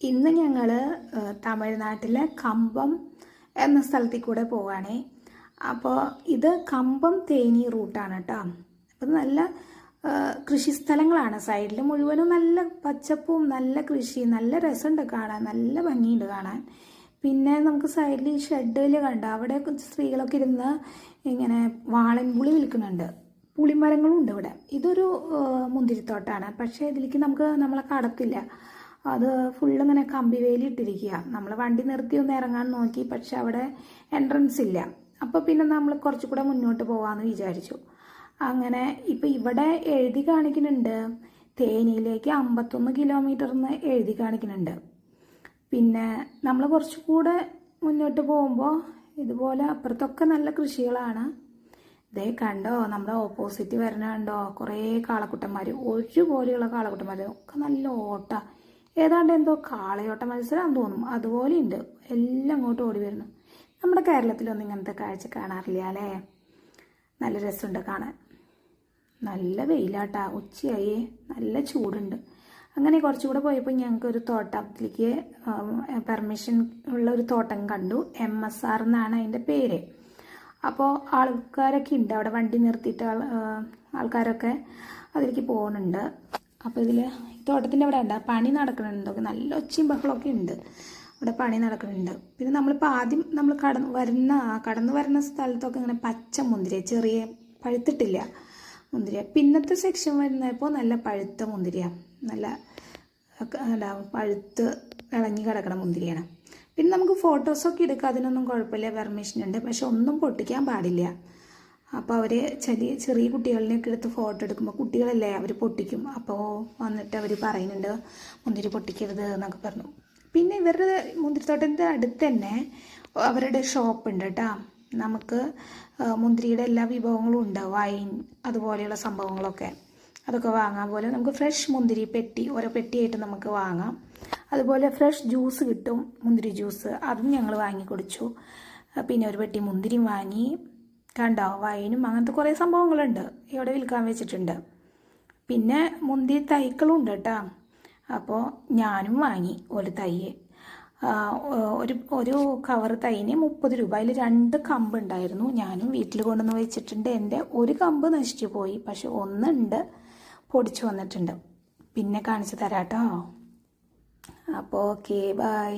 ഇന്ന് ഞങ്ങൾ തമിഴ്നാട്ടിലെ കമ്പം എന്ന സ്ഥലത്തിൽ കൂടെ പോവുകയാണേ. അപ്പോൾ ഇത് കമ്പം തേനി റൂട്ടാണ് കേട്ടോ. അപ്പം നല്ല കൃഷിസ്ഥലങ്ങളാണ്. സൈഡിൽ മുഴുവനും നല്ല പച്ചപ്പും നല്ല കൃഷി, നല്ല രസമുണ്ട് കാണാൻ, നല്ല ഭംഗിയുണ്ട് കാണാൻ. പിന്നെ നമുക്ക് സൈഡിൽ ഈ ഷെഡിൽ കണ്ട അവിടെ സ്ത്രീകളൊക്കെ ഇരുന്ന് ഇങ്ങനെ വാളൻപുളി വിൽക്കുന്നുണ്ട്. പുളിമരങ്ങളും ഉണ്ട് ഇവിടെ. ഇതൊരു മുന്തിരിത്തോട്ടാണ്, പക്ഷേ ഇതിലേക്ക് നമ്മളെ കടത്തില്ല. അത് ഫുള്ള് ഇങ്ങനെ കമ്പി വേലി ഇട്ടിരിക്കുക. നമ്മൾ വണ്ടി നിർത്തി ഒന്ന് ഇറങ്ങാൻ നോക്കി, പക്ഷെ അവിടെ എൻട്രൻസ് ഇല്ല. അപ്പോൾ പിന്നെ നമ്മൾ കുറച്ചുകൂടെ മുന്നോട്ട് പോകാമെന്ന് വിചാരിച്ചു. അങ്ങനെ ഇപ്പം ഇവിടെ എഴുതി കാണിക്കുന്നുണ്ട് തേനിയിലേക്ക് 51 കിലോമീറ്റർ എന്ന് എഴുതി കാണിക്കുന്നുണ്ട്. പിന്നെ നമ്മൾ കുറച്ചുകൂടെ മുന്നോട്ട് പോകുമ്പോൾ ഇതുപോലെ അപ്പുറത്തൊക്കെ നല്ല കൃഷികളാണ്. ഇതേ കണ്ടോ, നമ്മുടെ ഓപ്പോസിറ്റ് വരണ കണ്ടോ, കുറേ കാളക്കുട്ടന്മാർ, ഒരുപോലെയുള്ള കാളക്കുട്ടന്മാർ ഒക്കെ നല്ല ഓട്ട. ഏതാണ്ട് എന്തോ കാളയോട്ട മത്സരം തോന്നും, അതുപോലെ ഉണ്ട്. എല്ലാം അങ്ങോട്ട് ഓടി വരുന്നു. നമ്മുടെ കേരളത്തിലൊന്നും ഇങ്ങനത്തെ കാഴ്ച കാണാറില്ല അല്ലേ. നല്ല രസമുണ്ട് കാണാൻ. നല്ല വെയിലാട്ടാ, ഉച്ചയായി, നല്ല ചൂടുണ്ട്. അങ്ങനെ കുറച്ചുകൂടെ പോയപ്പോൾ ഞങ്ങൾക്കൊരു തോട്ടത്തിലേക്ക് പെർമിഷൻ ഉള്ള ഒരു തോട്ടം കണ്ടു. MSR എന്നാണ് അതിൻ്റെ പേര്. അപ്പോൾ ആൾക്കാരൊക്കെ ഉണ്ട് അവിടെ, വണ്ടി നിർത്തിയിട്ട് ആൾക്കാരൊക്കെ അതിലേക്ക് പോകുന്നുണ്ട്. അപ്പോൾ ഇതിൽ തോട്ടത്തിൻ്റെ അവിടെ ഉണ്ട് പണി നടക്കുന്നുണ്ട്. നല്ല ഒച്ചയും ബഹളമൊക്കെ ഉണ്ട്, അവിടെ പണി നടക്കുന്നുണ്ട്. പിന്നെ നമ്മളിപ്പോൾ ആദ്യം നമ്മൾ കടന്നു വരുന്ന സ്ഥലത്തൊക്കെ ഇങ്ങനെ പച്ച മുന്തിരി, ചെറിയ പഴുത്തിട്ടില്ല മുന്തിരിയ. പിന്നത്തെ സെക്ഷൻ വരുന്നപ്പോൾ നല്ല പഴുത്ത മുന്തിരിയാണ്, നല്ല പഴുത്ത് ഇളങ്ങി കിടക്കണ മുന്തിരിയാണ്. പിന്നെ നമുക്ക് ഫോട്ടോസൊക്കെ എടുക്കാം, അതിനൊന്നും കുഴപ്പമില്ല, പെർമിഷൻ ഉണ്ട്. പക്ഷെ ഒന്നും പൊട്ടിക്കാൻ പാടില്ല. അപ്പോൾ അവർ ചെറിയ കുട്ടികളിനെയൊക്കെ എടുത്ത് ഫോട്ടോ എടുക്കുമ്പോൾ കുട്ടികളല്ലേ, അവർ പൊട്ടിക്കും. അപ്പോൾ വന്നിട്ട് അവർ പറയുന്നുണ്ട് മുന്തിരി പൊട്ടിക്കരുത് എന്നൊക്കെ പറഞ്ഞു. പിന്നെ ഇവരുടെ മുന്തിരിത്തോട്ടത്തിൻ്റെ അടുത്ത് തന്നെ അവരുടെ ഷോപ്പ് ഉണ്ട് കേട്ടോ. നമുക്ക് മുന്തിരിയുടെ എല്ലാ വിഭവങ്ങളും ഉണ്ട്, വൈൻ അതുപോലെയുള്ള സംഭവങ്ങളൊക്കെ, അതൊക്കെ വാങ്ങാൻ. പോലെ നമുക്ക് ഫ്രഷ് മുന്തിരി പെട്ടി, ഓരോ പെട്ടിയായിട്ട് നമുക്ക് വാങ്ങാം. അതുപോലെ ഫ്രഷ് ജ്യൂസ് കിട്ടും, മുന്തിരി ജ്യൂസ്, അതും ഞങ്ങൾ വാങ്ങി കുടിച്ചു. പിന്നെ ഒരു പെട്ടി മുന്തിരി വാങ്ങി. കണ്ടോ, വൈനും അങ്ങനത്തെ കുറേ സംഭവങ്ങളുണ്ട് ഇവിടെ വിൽക്കാൻ വെച്ചിട്ടുണ്ട്. പിന്നെ മുന്തിരി തൈക്കളും ഉണ്ട് കേട്ടോ. അപ്പോൾ ഞാനും വാങ്ങി ഒരു തൈ. ഒരു കവർ തൈന് 30 രൂപ. അതിൽ 2 കമ്പ് ഉണ്ടായിരുന്നു. ഞാനും വീട്ടിൽ കൊണ്ടുവന്ന് വെച്ചിട്ടുണ്ട്. എൻ്റെ ഒരു കമ്പ് നശിച്ചു പോയി, പക്ഷെ ഒന്നുണ്ട്, പൊടിച്ചു വന്നിട്ടുണ്ട്. പിന്നെ കാണിച്ചു തരാം കേട്ടോ. അപ്പോൾ ഓക്കെ, ബൈ.